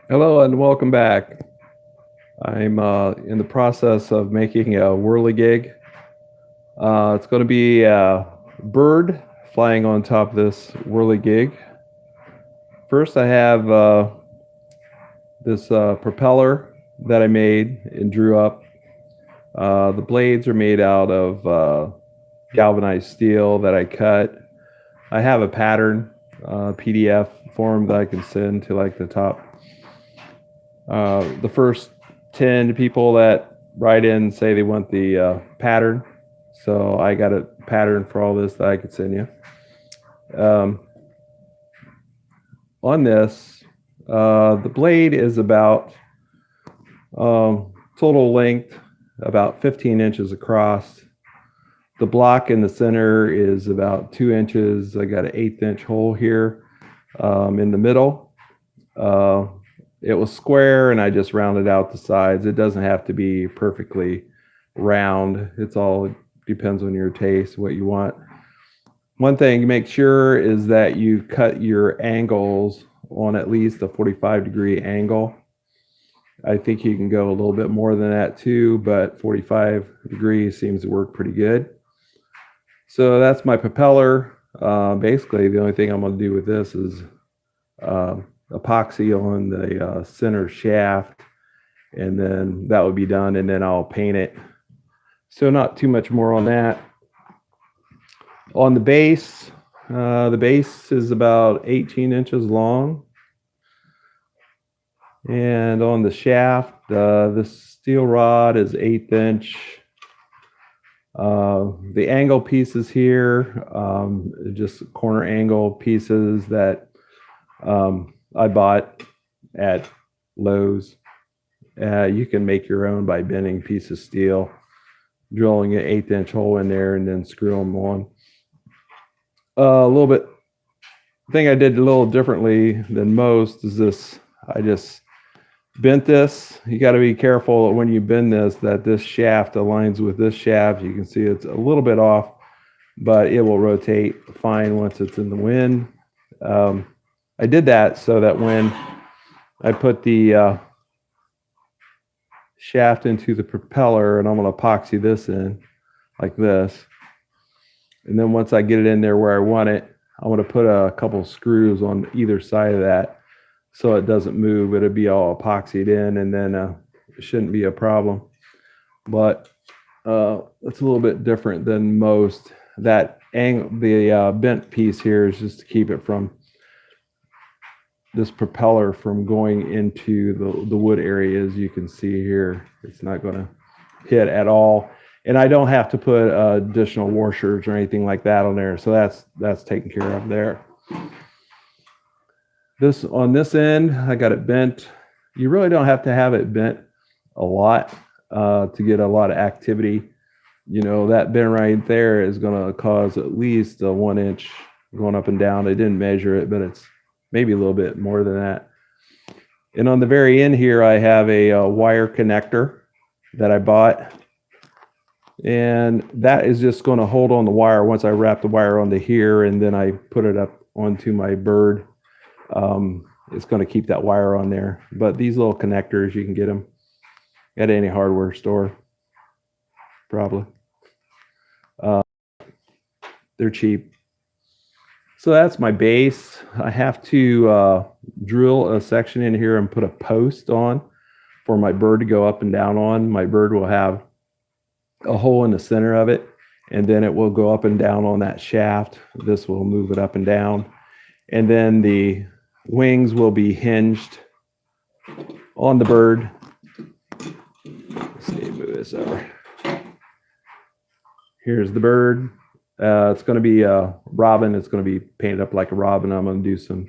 Hello and welcome back. I'm in the process of making a whirligig. It's going to be a bird flying on top of this whirligig. First, I have this propeller that I made and drew up. The blades are made out of galvanized steel that I cut. I have a pattern PDF form that I can send to like the top. The first 10 people that write in say they want the pattern. So I got a pattern for all this that I could send you. Um, on this, the blade is about total length about 15 inches across. The block in the center is about 2 inches. I got an 1/8 inch hole here in the middle. It was square and I just rounded out the sides. It doesn't have to be perfectly round. It's all depends on your taste, what you want. One thing to make sure is that you cut your angles on at least a 45-degree angle. I think you can go a little bit more than that too, but 45 degrees seems to work pretty good. So that's my propeller. Basically, the only thing I'm going to do with this is epoxy on the center shaft, and then that would be done, and then I'll paint it. So not too much more on that. On the base is about 18 inches long. And on the shaft, this steel rod is 1/8 inch. The angle pieces here, just corner angle pieces that I bought at Lowe's. You can make your own by bending a piece of steel, drilling an 1/8 inch hole in there, and then screw them on. A little bit thing I did a little differently than most is this. I just bent this. You got to be careful when you bend this that this shaft aligns with this shaft. You can see it's a little bit off, but it will rotate fine once it's in the wind. I did that so that when I put the shaft into the propeller, and I'm going to epoxy this in like this, and then once I get it in there where I want it, I want to put a couple of screws on either side of that so it doesn't move. It'll be all epoxied in, and then it shouldn't be a problem. But it's a little bit different than most. That the bent piece here is just to keep it from this propeller from going into the wood areas. You can see here, it's not going to hit at all. And I don't have to put additional washers or anything like that on there. So that's taken care of there. This on this end, I got it bent. You really don't have to have it bent a lot to get a lot of activity. You know, that bend right there is going to cause at least a 1 inch going up and down. I didn't measure it, but it's maybe a little bit more than that. And on the very end here, I have a wire connector that I bought. And that is just going to hold on the wire once I wrap the wire onto here, and then I put it up onto my bird. It's going to keep that wire on there. But these little connectors, you can get them at any hardware store, probably. They're cheap. So that's my base. I have to drill a section in here and put a post on for my bird to go up and down on. My bird will have a hole in the center of it, and then it will go up and down on that shaft. This will move it up and down. And then the wings will be hinged on the bird. Let's see, move this over. Here's the bird. It's going to be a robin. It's going to be painted up like a robin. I'm going to do some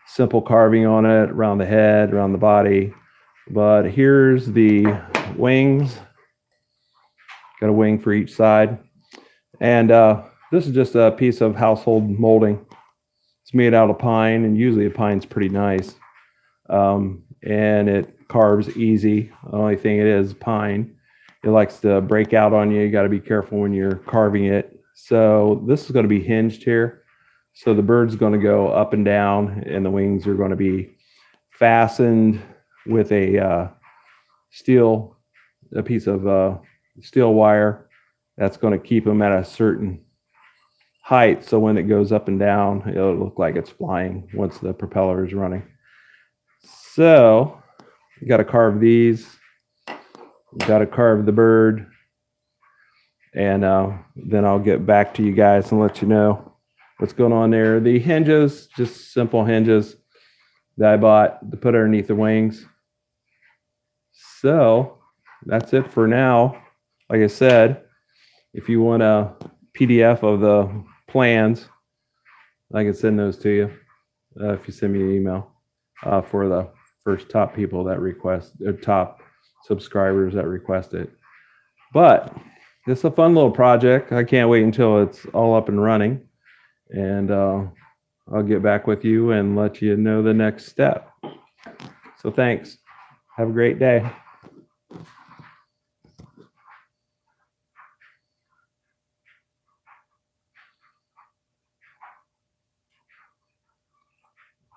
simple carving on it around the head, around the body. But here's the wings. Got a wing for each side. And this is just a piece of household molding. It's made out of pine, and usually a pine's pretty nice. And it carves easy. The only thing it is pine. It likes to break out on you. You got to be careful when you're carving it. So this is going to be hinged here. So the bird's going to go up and down, and the wings are going to be fastened with a piece of steel wire that's going to keep them at a certain height, so when it goes up and down, it'll look like it's flying once the propeller is running. So you got to carve these, you got to carve the bird, and then I'll get back to you guys and let you know what's going on there. The hinges, just simple hinges that I bought to put underneath the wings. So that's it for now. Like I said, if you want a PDF of the plans, I can send those to you if you send me an email for the first top people that request, or top subscribers that request it. But it's a fun little project. I can't wait until it's all up and running, and I'll get back with you and let you know the next step. So thanks. Have a great day.